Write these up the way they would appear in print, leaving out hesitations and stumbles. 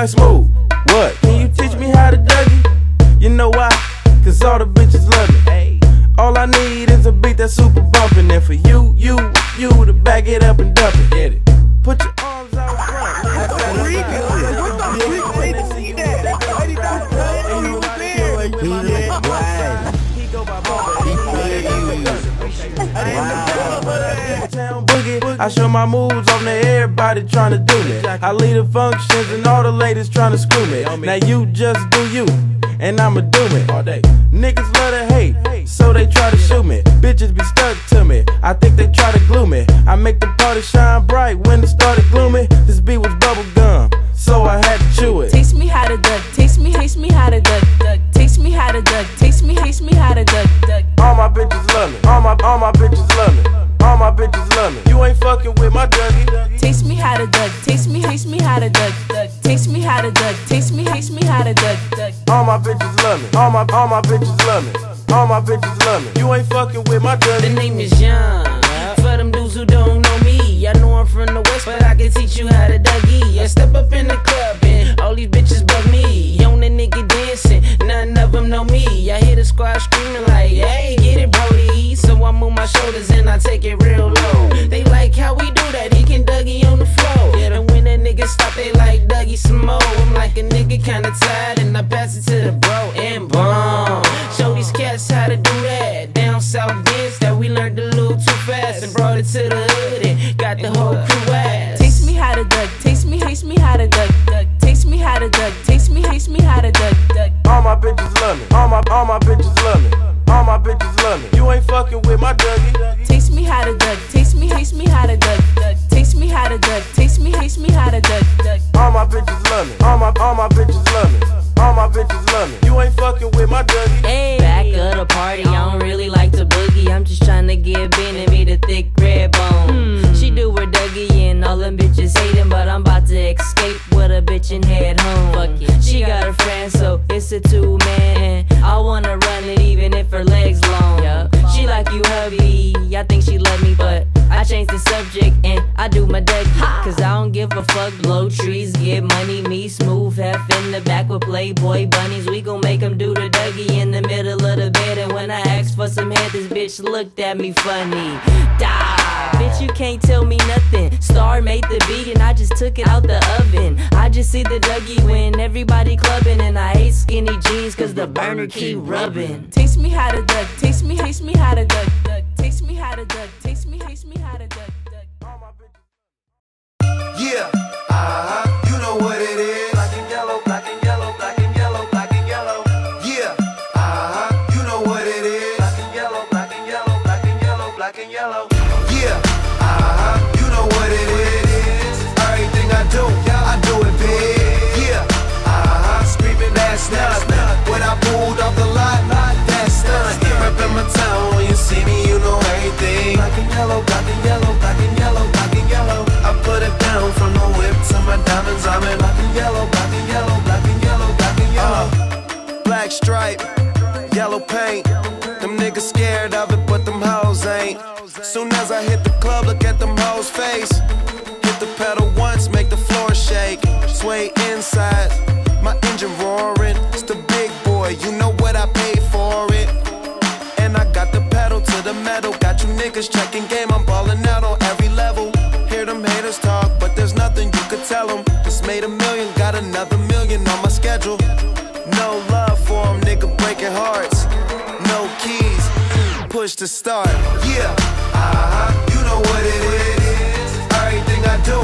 like smooth. What? Can you teach me how to Dougie? You know why? Cause all the bitches love me. All I need is a beat that's super bumpin'. And for you to back it up and dump it. Get it? Put your arms out front. I show my moves on to everybody tryna do me. I lead the functions and all the ladies tryna screw me. Now you just do you, and I'ma do it all day. Niggas love to hate, so they try to shoot me. Bitches be stuck to me, I think they try to glue me. I make the party shine bright when it started gloomy. This beat was bubble gum, so I had to chew it. Taste me how to duck, taste me how to duck, taste me how to duck, taste me how to duck. All my bitches love me, all my bitches love me. All my bitches love me. You ain't fucking with my Dougie. Taste me how to duck, taste me how to duck, taste me how to duck, taste me how to duck. All my bitches love me. All my bitches love me. All my bitches love me. You ain't fucking with my Dougie. The name is Young. For them dudes who don't know me, I know I'm from the West, but I can teach you how to Dougie. I step up in the club and all these bitches bug me. On the nigga dancing, none of them know me. I hear the squad screaming like, hey, get it, Brody. So I move my shoulders and I take it real low. They like how we do that, he can Dougie on the floor. And when a nigga stop, they like Dougie some more. I'm like a nigga kinda tired and I pass it to the bro and boom. Show these cats how to do that. Down south dance that we learned a little too fast and brought it to the hood and got the whole crew ass. Taste me how to duck, taste me how to duck, taste me how to duck, taste me how to duck. All my bitches love me. All my bitches love me. All my bitches love me. You ain't fucking with my Dougie. Taste me how to duck, taste me how to duck, taste me how to duck, taste me how to duck. All my bitches love me. All my bitches love me. All my bitches love me. You ain't fucking with my Dougie. Hey, back of the party, I don't really like to boogie. I'm just tryna get Ben and me the thick red bone. She do her Dougie and all them bitches hating, but I'm about to escape with a bitch and head home. Fuck it. She got a friend, so it's a two-man. I wanna run it even if her legs long. She like you hubby, I think she love me, but I changed the subject and I do my Dougie. Cause I don't give a fuck, blow trees, get money. Me smooth, half in the back with Playboy bunnies. We gon' make them do the Dougie in the middle of the bed. And when I asked for some head, this bitch looked at me funny. Die, bitch, you can't tell me nothing. Star made the beat and I just took it out the oven. I just see the Dougie when everybody clubbing. And I hate skinny jeans cause the burner keep rubbing. Taste me how to duck, taste me how to duck, taste me how to duck, taste me how to duck. Yeah, you know what it is. Black and yellow, black and yellow, black and yellow, black and yellow. Yeah, you know what it is. Black and yellow, black and yellow, black and yellow, black and yellow. Yeah, you know what it is. Everything I do it big. Yeah, screaming that's nut. When I pulled off the lot, that's nut. Reppin' my town, when you see me, you know everything. Black and yellow, black and yellow, black and yellow, black and yellow. I put it down from the whip to my diamonds. I'm in black and yellow, black and yellow, black and yellow, black and yellow. Black stripe, yellow paint. Them niggas scared of it, but them hoes ain't. Soon as I hit the club, look at them hoes' face. Hit the pedal once, make the floor shake. Sway inside, my engine roaring. It's the big boy, you know what I paid for it. And I got the pedal to the metal. Got you niggas checking game, I'm ballin' out on every level. Hear them haters talk, but there's nothing you could tell them. Just made $1 million, got another $1 million on my schedule. No love for them, nigga breaking hearts. No keys, push to start. Yeah, you know what it is. Everything I do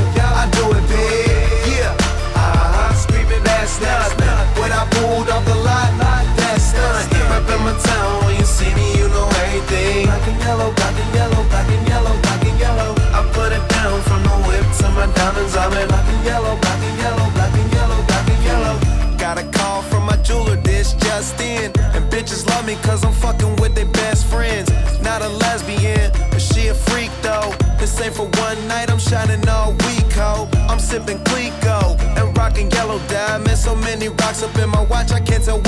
it big. Yeah, screaming that's nut. When I pulled off the lot, that's nut. Reppin' my town, when you see me, you know everything. Black and yellow, black and yellow, black and yellow, black and yellow. I put it down from the whip to my diamonds. I'm in black and yellow, black and yellow, black and yellow, black and yellow. Got a call from my jeweler, this just in. And bitches love me cause I'm fucking with their best friends. Not a lesbian, but she a freak though. This ain't for one night, I'm shining all week, ho. I'm sipping Clico and rocking yellow diamonds. So many rocks up in my watch, I can't tell